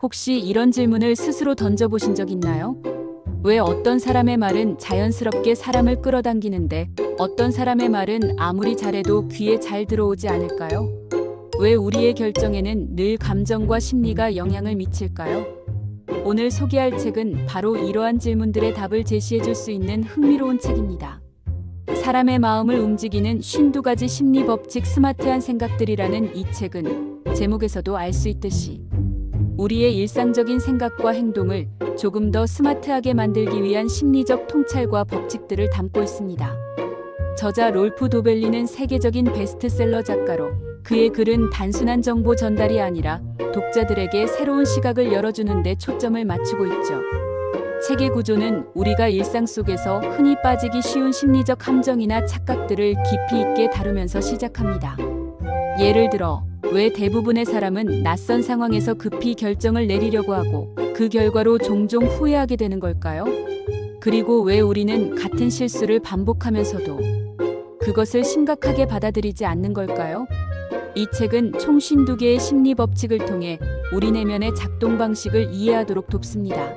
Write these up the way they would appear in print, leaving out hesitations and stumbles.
혹시 이런 질문을 스스로 던져보신 적 있나요? 왜 어떤 사람의 말은 자연스럽게 사람을 끌어당기는데 어떤 사람의 말은 아무리 잘해도 귀에 잘 들어오지 않을까요? 왜 우리의 결정에는 늘 감정과 심리가 영향을 미칠까요? 오늘 소개할 책은 바로 이러한 질문들의 답을 제시해 줄 수 있는 흥미로운 책입니다. 사람의 마음을 움직이는 52가지 심리 법칙 스마트한 생각들이라는 이 책은 제목에서도 알 수 있듯이 우리의 일상적인 생각과 행동을 조금 더 스마트하게 만들기 위한 심리적 통찰과 법칙들을 담고 있습니다. 저자 롤프 도벨리는 세계적인 베스트셀러 작가로 그의 글은 단순한 정보 전달이 아니라 독자들에게 새로운 시각을 열어주는 데 초점을 맞추고 있죠. 책의 구조는 우리가 일상 속에서 흔히 빠지기 쉬운 심리적 함정이나 착각들을 깊이 있게 다루면서 시작합니다. 예를 들어, 왜 대부분의 사람은 낯선 상황에서 급히 결정을 내리려고 하고 그 결과로 종종 후회하게 되는 걸까요? 그리고 왜 우리는 같은 실수를 반복하면서도 그것을 심각하게 받아들이지 않는 걸까요? 이 책은 총 52개의 심리 법칙을 통해 우리 내면의 작동 방식을 이해하도록 돕습니다.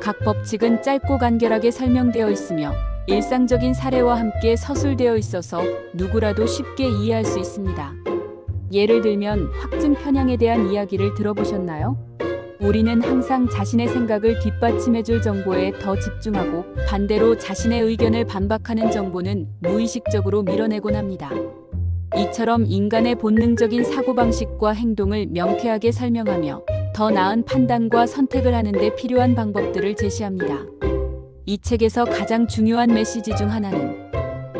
각 법칙은 짧고 간결하게 설명되어 있으며 일상적인 사례와 함께 서술되어 있어서 누구라도 쉽게 이해할 수 있습니다. 예를 들면 확증 편향에 대한 이야기를 들어보셨나요? 우리는 항상 자신의 생각을 뒷받침해줄 정보에 더 집중하고 반대로 자신의 의견을 반박하는 정보는 무의식적으로 밀어내곤 합니다. 이처럼 인간의 본능적인 사고방식과 행동을 명쾌하게 설명하며 더 나은 판단과 선택을 하는 데 필요한 방법들을 제시합니다. 이 책에서 가장 중요한 메시지 중 하나는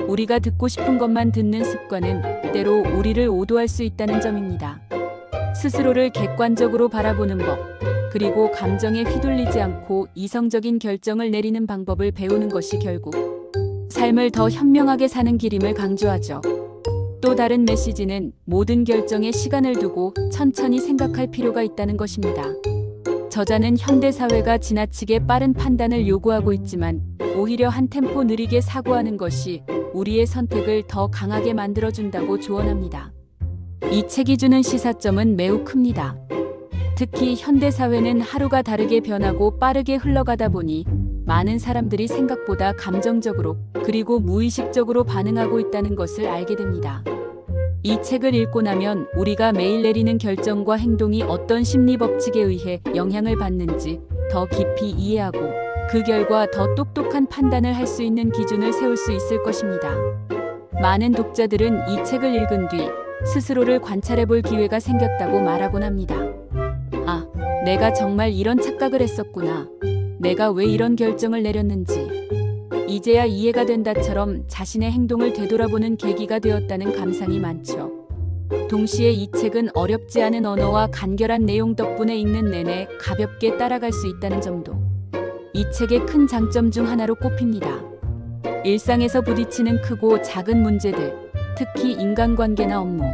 우리가 듣고 싶은 것만 듣는 습관은 때로 우리를 오도할 수 있다는 점입니다. 스스로를 객관적으로 바라보는 법, 그리고 감정에 휘둘리지 않고 이성적인 결정을 내리는 방법을 배우는 것이 결국 삶을 더 현명하게 사는 길임을 강조하죠. 또 다른 메시지는 모든 결정에 시간을 두고 천천히 생각할 필요가 있다는 것입니다. 저자는 현대 사회가 지나치게 빠른 판단을 요구하고 있지만 오히려 한 템포 느리게 사고하는 것이 우리의 선택을 더 강하게 만들어준다고 조언합니다. 이 책이 주는 시사점은 매우 큽니다. 특히 현대 사회는 하루가 다르게 변하고 빠르게 흘러가다 보니 많은 사람들이 생각보다 감정적으로 그리고 무의식적으로 반응하고 있다는 것을 알게 됩니다. 이 책을 읽고 나면 우리가 매일 내리는 결정과 행동이 어떤 심리 법칙에 의해 영향을 받는지 더 깊이 이해하고 그 결과 더 똑똑한 판단을 할 수 있는 기준을 세울 수 있을 것입니다. 많은 독자들은 이 책을 읽은 뒤 스스로를 관찰해 볼 기회가 생겼다고 말하곤 합니다. 아, 내가 정말 이런 착각을 했었구나. 내가 왜 이런 결정을 내렸는지. 이제야 이해가 된다처럼 자신의 행동을 되돌아보는 계기가 되었다는 감상이 많죠. 동시에 이 책은 어렵지 않은 언어와 간결한 내용 덕분에 읽는 내내 가볍게 따라갈 수 있다는 점도 이 책의 큰 장점 중 하나로 꼽힙니다. 일상에서 부딪히는 크고 작은 문제들, 특히 인간관계나 업무,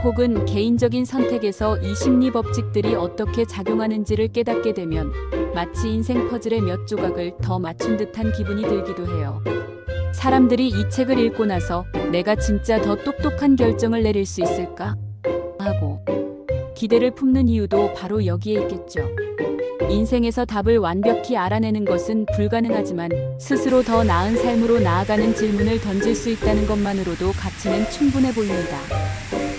혹은 개인적인 선택에서 이 심리 법칙들이 어떻게 작용하는지를 깨닫게 되면 마치 인생 퍼즐의 몇 조각을 더 맞춘 듯한 기분이 들기도 해요. 사람들이 이 책을 읽고 나서 내가 진짜 더 똑똑한 결정을 내릴 수 있을까? 하고 기대를 품는 이유도 바로 여기에 있겠죠. 인생에서 답을 완벽히 알아내는 것은 불가능하지만 스스로 더 나은 삶으로 나아가는 질문을 던질 수 있다는 것만으로도 가치는 충분해 보입니다.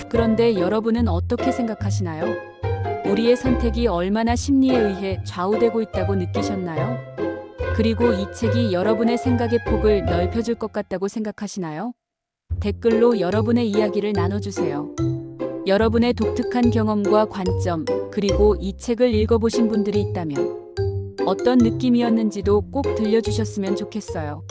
그런데 여러분은 어떻게 생각하시나요? 우리의 선택이 얼마나 심리에 의해 좌우되고 있다고 느끼셨나요? 그리고 이 책이 여러분의 생각의 폭을 넓혀줄 것 같다고 생각하시나요? 댓글로 여러분의 이야기를 나눠주세요. 여러분의 독특한 경험과 관점, 그리고 이 책을 읽어보신 분들이 있다면 어떤 느낌이었는지도 꼭 들려주셨으면 좋겠어요.